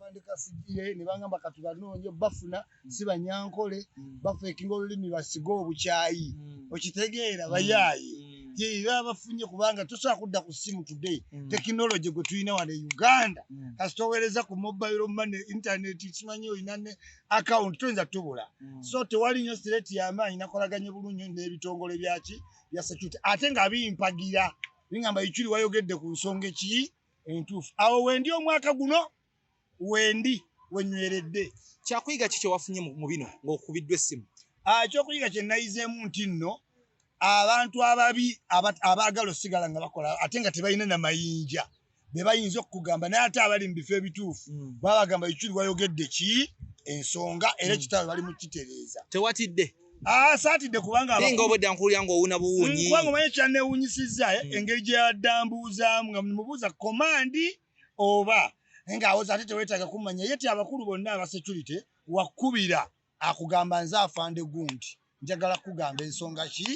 afandika sigiye ne bangamba katubanoonye bafuna si banyankole bafeekinga olulimi basiga obukyayi okitegeera bayaayi era bafunye kubanga tosobola kudda ku ssimu today technology gwe tulina wano e Uganda kasitoweereza ku mobile money internet kimanyi olina ne account toyinza tubula so tewali nnyo threat y'amaanyi nakolaganye bulungi n'ebitongole byaki bya security ate nga bimpagira bingamba ikyuli wayogedde ku nsonga ki entuufu awo wendi omwaka guno wendi wenyweredde kyakuyiga kiki wafunye mu bino ng'okubiddwa essimu kyokuyiga kye nayizeemu nti nno abantu ababi abaagala osigala nga bakola ate nga tebalina na mayinja be bayinza okukugamba naye ate abali mu bifo ebituufu babagamba ikyuli wayogedde ki ensonga era ekitalo bali mu kitereeza tewatidde saatidde kubanga nga obwedde nkuwulira ng'owuuna buwuunyi kubanga omanyi kyanneewuunyisizza engeri gye yaddambuuzaamu nga mubuuza komandi oba ng'awoza ate teweetaaga kummanya ye ti abakulu bonna aba security wakubira akugamba nze afande gundi njagala kugamba ensonga ki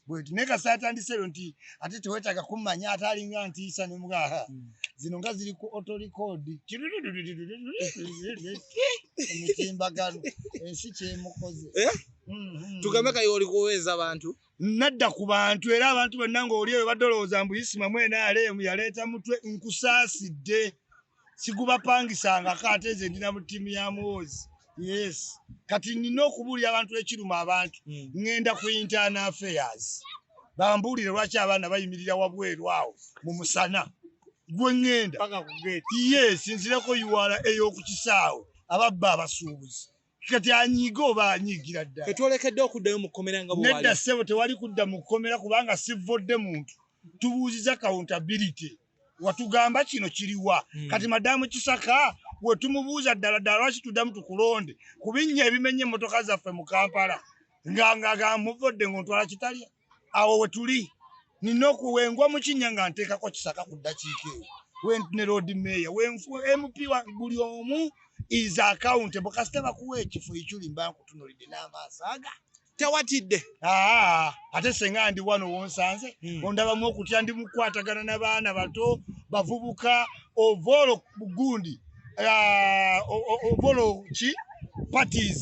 bweti naye kasi atandise ebyo nti ate teweetaaga kummanya ate alinga ntiisa ne mugaha zino nga ziri ku auto-record emitimbagano ensi kyemukoze tugambe kayo oli kuweeza abantu nadda ku bantu era abantu bonna ng'oli eyo badde olowooza mbu Isma mwena alemu yaleeta mutwe nkusaasidde sigubapangisangako ate nze ndina mu ttiimu ya muwozi yes kati nina okubuulira abantu ekiruma abantu ŋŋenda ku internal affairs bambuulire lwaki abaana bayimirira wabweru awo mu musana gwe ŋŋenda yes nzireko yuwala ey'oku kisaawe ababba abasuubuzi kati anyiga oba anyigira ddala tetwolekedde okuddayo mu kkomera nga bwali nedda ssebo tewali kudda mu kkomera kubanga sivodde muntu tubuuziza accountability watugamba kino kiriwa kati madamu Kisaka we tumubuuza ddala lwaki tuddamu tukulonde kubinnya ebimenye emmotoka zaffe mu Kampala nga muvodde ng'ontwala kitalya awo we tuli nina okuwengwa mu kinnya nga nteekako Kisaka ku ddakiika eyo ne road mayor MP wa buli omu is accountable kasita bakuwa ekifo ekyuli mba nkutunuulidde n'amaaso aga tewatidde ate senga ndi wano wonsanze ondabamu okutya ndi mukwatagana n'abaana bato bavubuka ovolo bugundi ovolo ki parties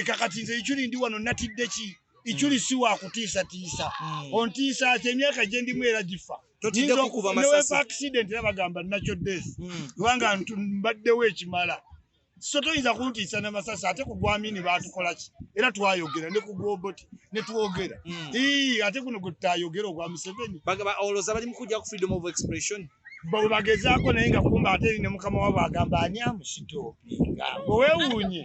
kakati nze ikyuli ndi wano natidde ki ikyuli si wakutiisatiisa ontiisa ati emyaka gye ndimu era gifa newefa accident era bagamba nakyo death kubanga mbaddewo ekimala so toyinza kuntiisa n'amasasi ate ku gwamini baatukola ki era twayogera ne ku gwoboti ne twogera ate guno gwe tutayogera ogwa Museveni olowooza bali mu kujja ku freedom of expression bwe bagezaako naye nga kumba ate ne mukama wabo agamba ani amusito bweweewuunye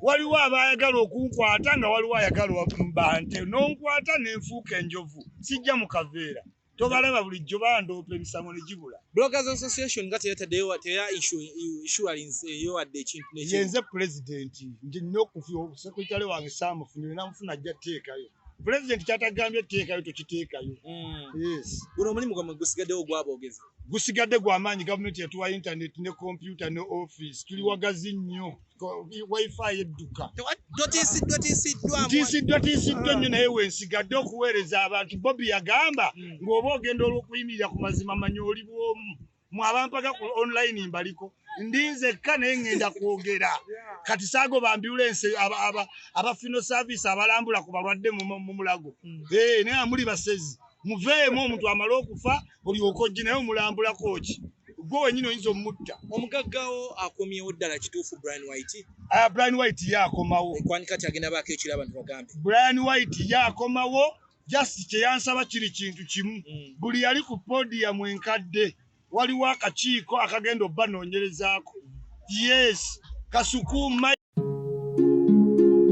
waliwo abaayagala okunkwata nga waliwo ayagala mbante n'onkwata n'enfuuka enjovu sijja mu kaveera tobalaba bulijjo bandoopa emisango ne gibula Bloggers Association nga teyataddeyo teya insurance eyowadde ekintu n'ekintu yenze president nje nnina okufuya sekretary wange saamufunire namufuna ajja teekayo president kyatagambye teekayo tokiteekayo yes guno omulimu gwamwe gusigaddewo gwaboogeza gusigadde gw'amaanyi gavumenti yatuwa internet ne computer ne office tuli wagazi nnyo wifi edduka tiisiddwa nnyo naye wensigadde okuweereza abantu Bobby yagamba ng'oba ogenda olw'okuyimirira ku mazima manya oli bw'omu mu abampaga ku online mbaliko ndinzekka naye ŋŋenda kwogera kati saagoba ambulance aba funeral service abalambula ku balwadde mu mulago naye amuli basezi muveemu omuntu amala okufa olyoka ojje naye omulambulako ki gwe wenyini oyinza omutta omugaggawo akomyewo ddala kituufu Brian White yakomawo kwani kati agenda baako ekiro abantu bagambe Brian White yakomawo just kyeyansaba kiri kintu kimu buli yali ku podium enkadde waliwo akakiiko akagenda obbanoonyerezaako yes Kasukuuma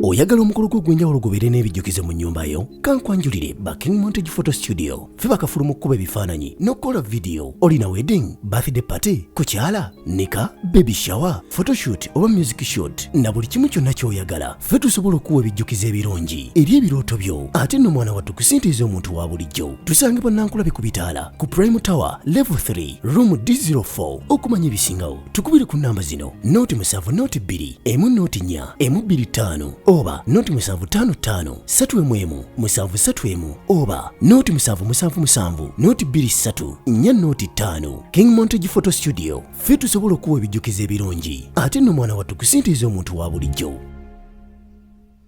oyagala omukolo gw'ogwenjawulo gubeere n'ebijjukize mu nnyumba yo kankwanjulire Backing Montage Photo Studio fe bakafuluma okukuba ebifaananyi n'okukola vidiyo olina wedding birthday party kukyala nika baby shower photoshoot oba music shoot na buli kimu kyonna ky'oyagala fe tusobola okuwa ebijjukize ebirungi eri ebirooto byo ate nno mwana wattu kusintiiza omuntu wa bulijjo tusange bannankulabe ku bitaala ku Prime Tower Level 3 Room D04 okumanya ebisingawo tukubire ku nnamba zino 07 2 1 4 25 oba noti 755 3 731 oba noti 777 noti 23 nya noti 5. King Montage Photo Studio ffe tusobola okuwa ebijjukizo ebirungi ate nno mwana wattu kusintiiza omuntu wa bulijjo.